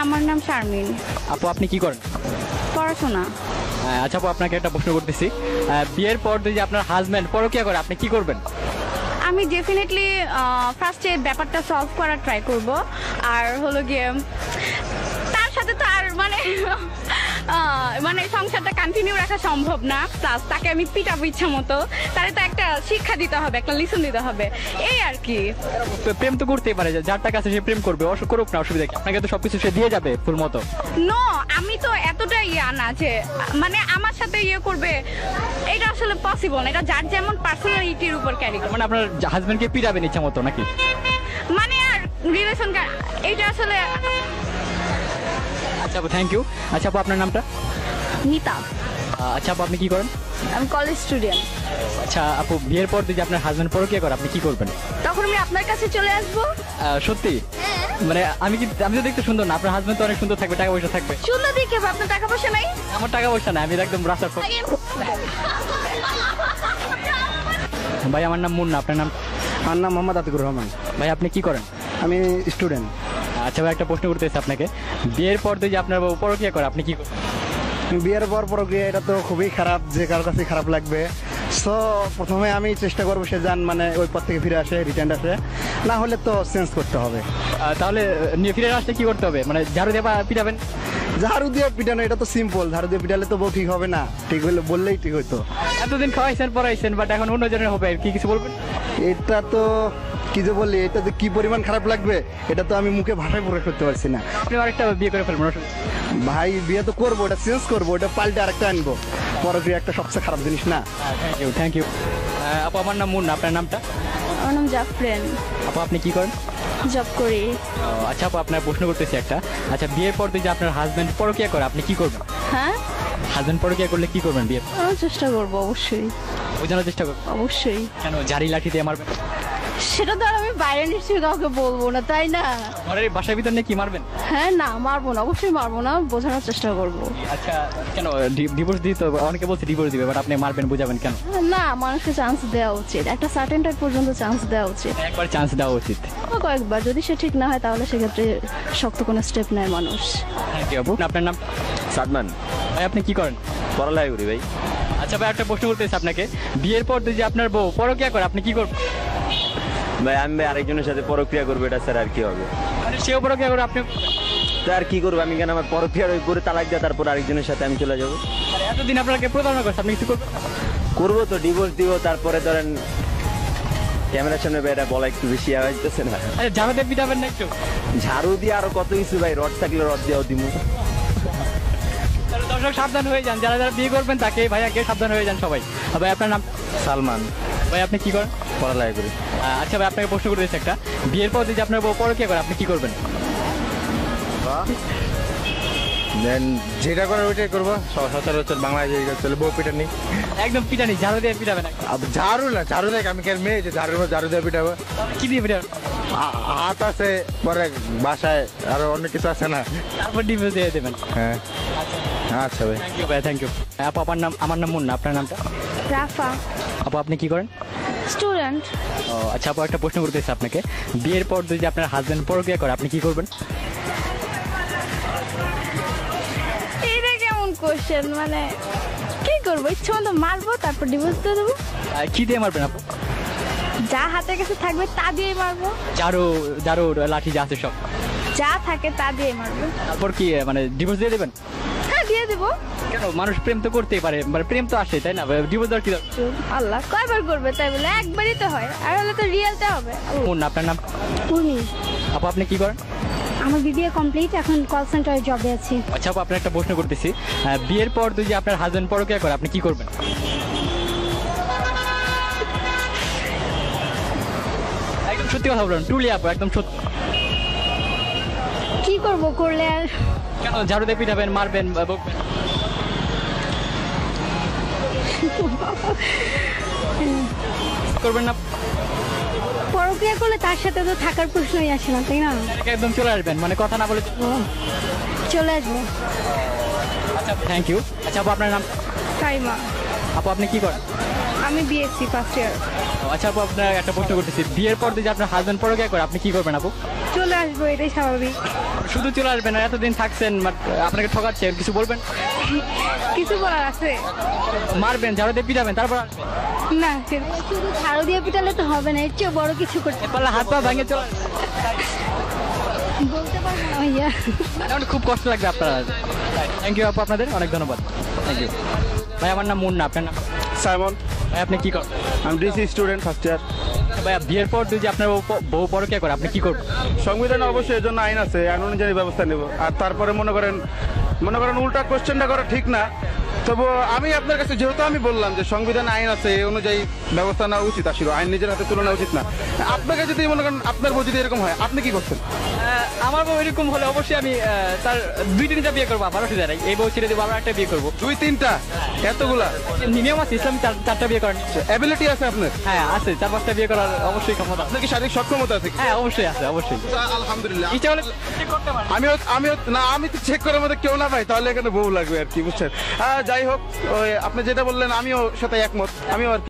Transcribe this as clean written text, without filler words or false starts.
আমার নাম শারমিন। আপু আপনি কি করেন? পড়াশোনা। আচ্ছা আপু আপনাকে একটা প্রশ্ন করতেছি, বিয়ের পর যদি আপনার হাজবেন্ড পরকীয়া করে আপনি কি করবেন? আমি ডেফিনেটলি ফার্স্টে ব্যাপারটা সলভ করার ট্রাই করব। আর হলো গিয়ে তার সাথে তো আর মানে সংসারটা কন্টিনিউ রাখা সম্ভব না, প্লাস তাকে আমি পিটাবো ইচ্ছা মতো, তারে তো একটা শিক্ষা দিতে হবে, একটা লিসন দিতে হবে, এই আর কি। প্রেম তো করতেই পারে, যার টাকা আছে সে প্রেম করবে, করুক না, অসুবিধা কি? আপনাকে তো সবকিছু সে দিয়ে যাবে ফুল মতো। নো, আমি তো এতটা না যে মানে আমার সাথে করবে, এটা আসলে পসিবল না। এটা যার যেমন পার্সোনালিটির উপর ক্যারি করে। মানে আপনার হাজবেন্ডকে পিটাবেন ইচ্ছা মতো নাকি? মানে আর রিলেশন এটা আসলে। আচ্ছা আপু থ্যাংক ইউ। আচ্ছা আপু আপনার নামটা? মিতা। আচ্ছা আপু আপনি কি করেন? আমি কলেজ স্টুডেন্ট। আচ্ছা আপু বিয়ের পর যদি আপনার হাজবেন্ড পরকীয়া করে আপনি কি করবেন? তখন আমি আপনার কাছে চলে আসবো। সত্যি? মানে আমি তো দেখতে সুন্দর না, আপনার হাজবেন্ড তো অনেক সুন্দর থাকবে, টাকা পয়সা থাকবে। সুন্দর দেখে আপনার টাকা পয়সা নাই? আমার টাকা পয়সা নাই, আমি একদম রাস্তার। ভাই আমার নাম মুন্না, আপনার নাম? আমার নাম মোহাম্মদ আতিকুর রহমান। ভাই আপনি কি করেন? আমি স্টুডেন্ট। আচ্ছা ভাই একটা প্রশ্ন করতেছি আপনাকে, বিয়ের পর যদি আপনার বউ পরকীয়া করে আপনি কি করবেন? বিয়ের পর প্রক্রিয়া এটা তো খুবই খারাপ, যে কারোর কাছে খারাপ লাগবে। সো প্রথমে আমি চেষ্টা করবো সে যান মানে ওই পর থেকে ফিরে আসে, রিটার্ন আসে, না হলে তো চেঞ্জ করতে হবে। তাহলে নিয়ে ফিরে আসতে কি করতে হবে? মানে ঝাড়ু দিয়ে পিটাবেন? ঝাড়ু দিয়ে পিটানো এটা তো সিম্পল, ঝাড়ু দিয়ে পিটালে তো বউ ঠিক হবে না, ঠিক হলে বললেই ঠিক হইতো। এতদিন খাওয়াইছেন পড়াইছেন, বাট এখন অন্যজনের হবে, কি কিছু বলবেন? এটা তো কি যে বলি, এটা যে কি পরিমাণ খারাপ লাগবে এটা তো আমি মুখে ভাষায় প্রকাশ করতে পারছি না। আপনি আরেকটা বিয়ে করে ফেলবেন? ভাই বিয়ে তো করবো, ওটা চেঞ্জ করবো, ওটা পাল্টে আরেকটা আনবো। পরক্রিয়া একটা সবচেয়ে খারাপ জিনিস না। Thank you. আপু আমার নাম মুন্না, আপনার নামটা? আমার নাম জাফরিন। আপু আপনি কি করেন? জব করি। আচ্ছা আপু আপনার প্রশ্ন করতেছি একটা, আচ্ছা বিয়ের পর যদি আপনার হাজবেন্ড পরকীয়া করে আপনি কি করবেন? হ্যাঁ, হাজবেন্ড পরকীয়া করলে কি করবেন? বিয়ে চেষ্টা করবো অবশ্যই। বোঝানোর চেষ্টা করবেন? অবশ্যই। কেন ঝাড়ি লাঠি দিয়ে মারবেন? সেটা তো আর আমি বাইরে নিশ্চয়ই কাউকে বলবো না, তাই না? ঘরের বাসার ভিতর নিয়ে কি মারবেন? হ্যাঁ, না মারবো না, অবশ্যই মারবো না, বোঝানোর চেষ্টা করবো। আচ্ছা কেন ডিভোর্স দিতে হবে? অনেকে বলছে ডিভোর্স দিবে, বাট আপনি মারবেন, বুঝাবেন কেন? না, মানুষকে চান্স দেওয়া উচিত, একটা সার্টেন টাইম পর্যন্ত চান্স দেওয়া উচিত। একবার চান্স দেওয়া উচিত। কয়েকবার, যদি সে ঠিক না হয় তাহলে সেক্ষেত্রে শক্ত কোনো স্টেপ নেয় মানুষ। থ্যাংক ইউ আপু। আপনার নাম? সাদমান। ভাই আপনি কি করেন? পড়ালেখা করি ভাই। আচ্ছা ভাই একটা প্রশ্ন করতেছি আপনাকে, বিয়ের পর যদি আপনার বউ পরকীয়া করে আপনি কি করবেন? ভাই আমি ভাই আরেকজনের সাথে পরক্রিয়া করবো, এটা স্যার আর কি হবে? মানে সেও পরকীয়া করে আপনি? তো আর কি করবো আমি, কেন আমার পরক্রিয়ার ওই করে তালাক দিয়ে তারপর আরেকজনের সাথে আমি চলে যাবো? মানে এতদিন আপনাকে প্রতারণা করছে, আপনি কিছু করবেন? করবো তো, ডিভোর্স দিব, তারপরে ধরেন ক্যামেরার সামনে এটা বলা একটু বেশি হইতেছে না? আচ্ছা ঝাড়ু দিয়ে পিটাবেন না একটু? ঝাড়ু দিয়ে আরো কত কিছু ভাই, রড থাকলে রড দিয়েও দিমু। তাহলে দর্শক সাবধান হয়ে যান, যারা যারা বিয়ে করবেন তাকে ভাইয়াকে সাবধান হয়ে যান সবাই। ভাই আপনার নাম? সালমান। ভাই আপনি কি করেন? পড়ালেখা করি। আচ্ছা ভাই আপনাকে প্রশ্ন করতেছি একটা, বিয়ের পর যদি আপনার বউ পরকীয়া করে আপনি কি করবেন? যেটা করে ওইটাই করবো, সচরাচর বাংলাদেশে চলে বউ পিটানি। একদম পিটানি, ঝাড়ু দিয়ে পিটাবেন? ঝাড়ু না, ঝাড়ু দেখ আমি কেন মেয়ে যে ঝাড়ু দিয়ে পিটাবো? কি দিয়ে পিটাবেন? হাত আছে, পরে বাসায় আরো অনেক কিছু আছে না, তারপর ডিভোর্স দিয়ে দেবেন? হ্যাঁ। আচ্ছা ভাই থ্যাংক ইউ ভাই, থ্যাংক ইউ। আপু আমার নাম মুন্না, আপনার নামটা? রাফা। আপু আপনি কি করেন? স্টুডেন্ট। আচ্ছা আপু একটা প্রশ্ন করতেছি আপনাকে, বিয়ের পর যদি আপনার হাজবেন্ড পরকীয়া করে আপনি কি করবেন? এটা কেমন কোশ্চেন, মানে কি করবো, ইচ্ছে মতো মারবো, তারপর ডিভোর্স দিয়ে দেবো। কি দিয়ে মারবেন আপু? যা হাতের কাছে থাকবে তা দিয়ে মারবো। ঝাড়ু লাঠি যা আছে সব? যা থাকে তা দিয়ে মারবো। তারপর কি মানে ডিভোর্স দিয়ে দেবেন? হ্যাঁ, দিয়ে দেবো। কেন, মানুষ প্রেম তো করতেই পারে, মানে প্রেম তো আসে, তাই না? ডিভোর্স দেওয়ার কি দরকার? আল্লাহ কয়বার করবে, তাই বলে একবারই তো হয়, আর হলে তো রিয়েলটা হবে। মুন্না, আপনার নাম? উর্মি। আপু আপনি কি করেন? আমার বিবিএ কমপ্লিট, এখন কল সেন্টারে জবে আছি। আচ্ছা আপু আপনার একটা প্রশ্ন করতেছি, বিয়ের পর যদি আপনার হাজবেন্ড পরকীয়া করে আপনি কি করবেন? একদম সত্যি কথা বলুন, টুলি আপু, একদম সত্যি। কি করব করলে আর? কেন, ঝাড়ু দিয়ে পিটাবেন, মারবেন, বকবেন? করবেন না? পরক্রিয়া করলে তার সাথে তো থাকার প্রশ্নই আসে না, তাই না? একদম চলে আসবেন, মানে কথা না বলে? চলে আসবো। আচ্ছা থ্যাংক ইউ। আচ্ছা আপু আপনার নাম? তাইমা। আপু আপনি কি করেন? আমি আমি বিএসসি ফার্স্ট ইয়ার। আচ্ছা আপু, আপনার একটা প্রশ্ন করতেছি, বিয়ের পর যদি আপনার হাজবেন্ড পরকীয়া করে আপনি কি করবেন আপু? চলে আসবো, এটাই স্বাভাবিক। শুধু চলে আসবেন, আর এতদিন থাকছেন, but আপনাকে ঠকাচ্ছে, কিছু বলবেন? কিছু বলার আছে? মারবেন, ঝাড়ু দিয়ে পিটাবেন, তারপর আসবেন? না, শুধু ঝাড়ু দিয়ে পিটালে তো হবে না, এর চেয়ে বড় কিছু করতে পারলে হাত পা ভাঙে চলে আসবেন। বলতে পারবো না ভাইয়া। মানে অনেক খুব কষ্ট লাগবে আপনার। থ্যাংক ইউ আপু, আপনাদের অনেক ধন্যবাদ। থ্যাংক ইউ ভাই। আমার নাম মুন্না, আপনার নাম? সাইমন। ভাই আপনি কি করেন? আমি ডিসি স্টুডেন্ট ফার্স্ট ইয়ার। ভাইয়া বিয়ের পর যদি আপনার বউ পরকীয়া করে আপনি কি করবেন? সংবিধানে অবশ্যই এর জন্য আইন আছে, আইন অনুযায়ী ব্যবস্থা নেব। আর তারপরে মনে করেন উল্টা কোশ্চেনটা করা ঠিক না, তবু আমি আপনার কাছে যেহেতু আমি বললাম যে সংবিধানে আইন আছে, এই অনুযায়ী ব্যবস্থা নেওয়া উচিত। আসলে আইন নিজের হাতে তুলে নেওয়া উচিত না। আপনাকে যদি মনে করেন আপনার বউ যদি এরকম হয়, আপনি কি করছেন? আমার বউ এরকম হলে অবশ্যই আমি তার 2-3টা বিয়ে করবো, আবার অসুবিধা নাই। এই বউ ছেড়ে দেবো, আবার একটা বিয়ে করবো। 2-3টা? এতগুলা? নিয়ম আছে, ইসলাম 4টা বিয়ে করেন। অ্যাবিলিটি আছে আপনার? হ্যাঁ আছে, 4-5টা বিয়ে করার অবশ্যই ক্ষমতা। আপনার কি শারীরিক সক্ষমতা আছে? হ্যাঁ অবশ্যই আছে, অবশ্যই। আলহামদুলিল্লাহ। ইচ্ছা হলে check করতে পারেন। আমি তো চেক করার মধ্যে কেউ না ভাই, তাহলে এখানে বউ লাগবে আর কি, বুঝছেন? যাই হোক, ওই আপনি যেটা বললেন আমিও সাথে একমত। আমিও আর কি